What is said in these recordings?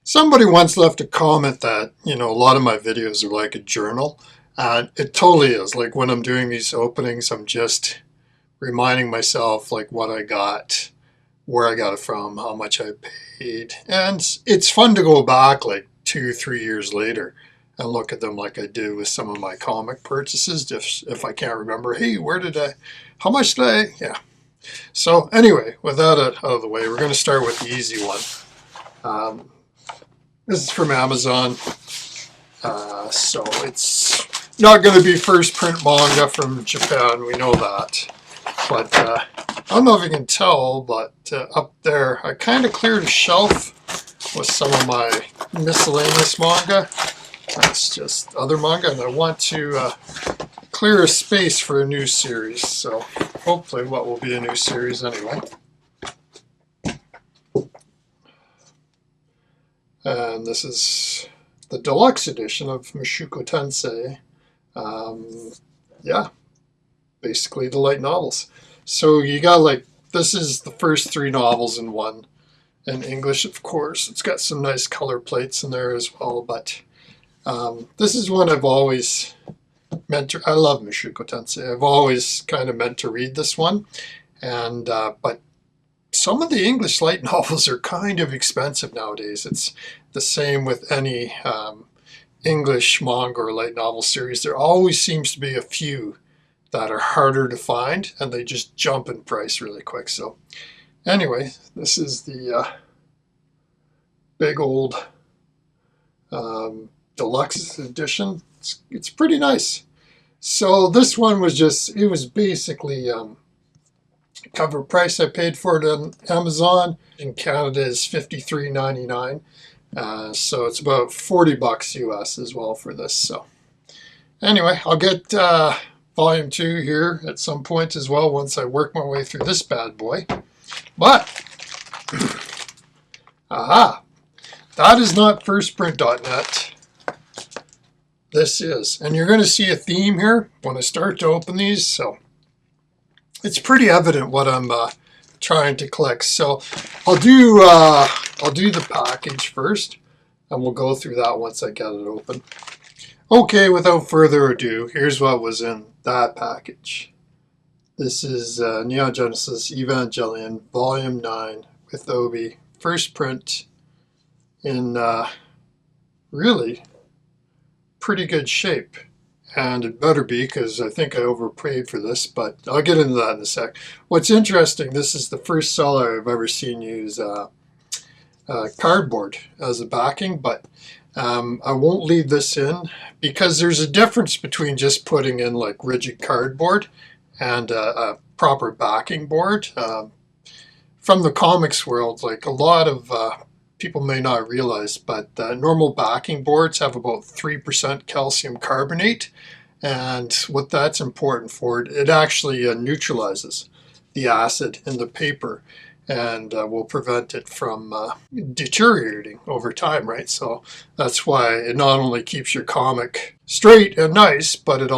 Somebody once left a comment that, a lot of my videos are like a journal. And it totally is. Like when I'm doing these openings, I'm just reminding myself like what I got, where I got it from, how much I paid. And it's fun to go back like 2, 3 years later and look at them like I do with some of my comic purchases. Just if I can't remember, hey, how much did I, yeah. So anyway, with that out of the way, we're going to start with the easy one. This is from Amazon, so it's not going to be first print manga from Japan, we know that. But I don't know if you can tell, but up there I kind of cleared a shelf with some of my miscellaneous manga. That's just other manga, and I want to clear a space for a new series, so hopefully what will be a new series anyway. And this is the deluxe edition of Mushoku Tensei. Yeah, basically the light novels. So you got this is the first 3 novels in one. In English, of course. It's got some nice color plates in there as well. But this is one I've always meant to. I love Mushoku Tensei. I've always kind of meant to read this one. And but some of the English light novels are kind of expensive nowadays. It's the same with any English manga or light novel series. There always seems to be a few that are harder to find, and they just jump in price really quick. So anyway, this is the big old deluxe edition. It's pretty nice. So this one was it was basically cover price. I paid for it on Amazon. In Canada is $53.99. So it's about $40 US as well for this. So anyway, I'll get volume 2 here at some point as well once I work my way through this bad boy. But aha, that is not firstprint.net. This is, and you're going to see a theme here when I start to open these. So it's pretty evident what I'm trying to collect. So I'll do the package first, and we'll go through that once I get it open. Okay, without further ado, here's what was in that package. This is Neon Genesis Evangelion Volume 9 with Obi, first print in really pretty good shape. And it better be, because I think I overpaid for this, but I'll get into that in a sec. What's interesting, this is the first seller I've ever seen use cardboard as a backing, but I won't leave this in because there's a difference between just putting in like rigid cardboard and a proper backing board. From the comics world, like a lot of people may not realize, but normal backing boards have about 3% calcium carbonate, and what that's important for, it actually neutralizes the acid in the paper and will prevent it from deteriorating over time, right? So that's why it not only keeps your comic straight and nice, but it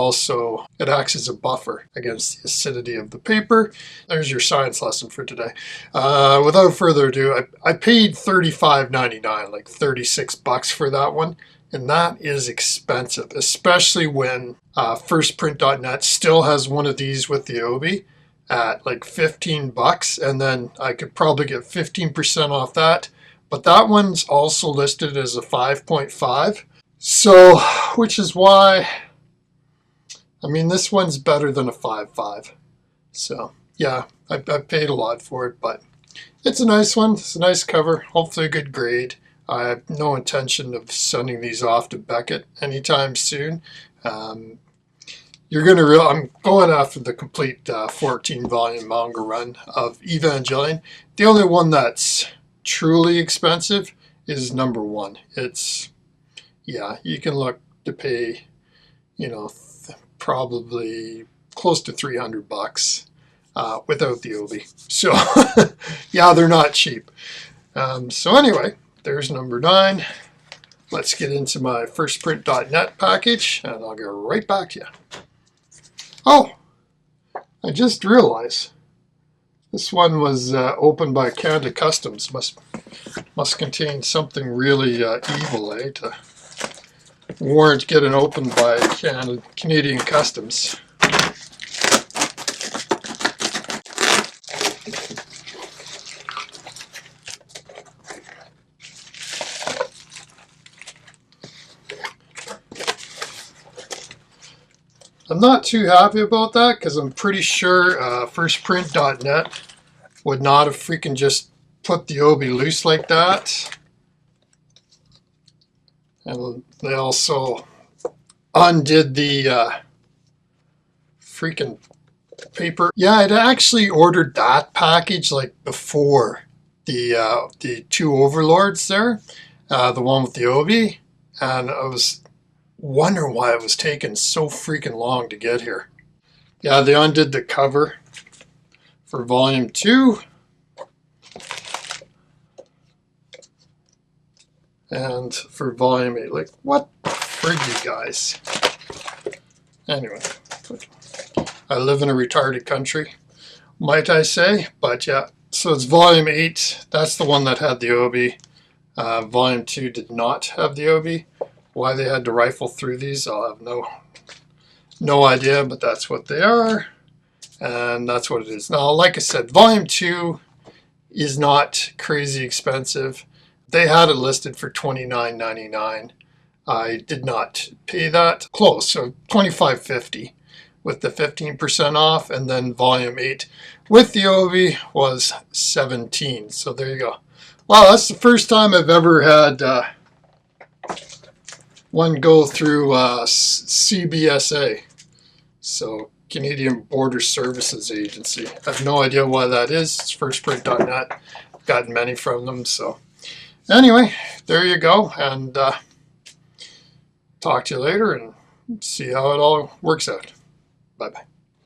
acts as a buffer against the acidity of the paper. There's your science lesson for today. Without further ado, I paid $35.99, like $36 for that one. And that is expensive, especially when firstprint.net still has one of these with the Obi at like $15, and then I could probably get 15% off that. But that one's also listed as a 5.5. So, which is why, I mean, this one's better than a 5.5. So, yeah, I paid a lot for it, but it's a nice one. It's a nice cover, hopefully a good grade. I have no intention of sending these off to Beckett anytime soon. I'm going after the complete 14-volume manga run of Evangelion. The only one that's truly expensive is number 1. It's, yeah, you can look to pay, probably close to $300 without the Obi. So, yeah, they're not cheap. So anyway, there's number 9. Let's get into my firstprint.net package, and I'll go right back to you. Oh, I just realized this one was opened by Canada Customs. Must Must contain something really evil, eh, to warrant getting opened by Canadian Customs. I'm not too happy about that because I'm pretty sure firstprint.net would not have freaking just put the obi loose like that. And they also undid the freaking paper. Yeah, I'd actually ordered that package like before the two overlords there, the one with the obi, and I was wondering why it was taking so freaking long to get here. Yeah, they undid the cover for volume 2. And for volume 8, like, what the frig, you guys? Anyway, I live in a retarded country, might I say, but yeah. So it's volume 8, that's the one that had the obi. Volume 2 did not have the obi. Why they had to rifle through these, I'll have no idea, but that's what they are, and that's what it is. Now, like I said, volume 2 is not crazy expensive. They had it listed for $29.99. I did not pay that. Close, so $25.50 with the 15% off, and then volume 8 with the obi was $17. So there you go. Wow, that's the first time I've ever had one go through CBSA, so Canadian Border Services Agency. I have no idea why that is. It's firstprint.net. I've gotten many from them. So anyway, there you go, and talk to you later and see how it all works out. Bye-bye.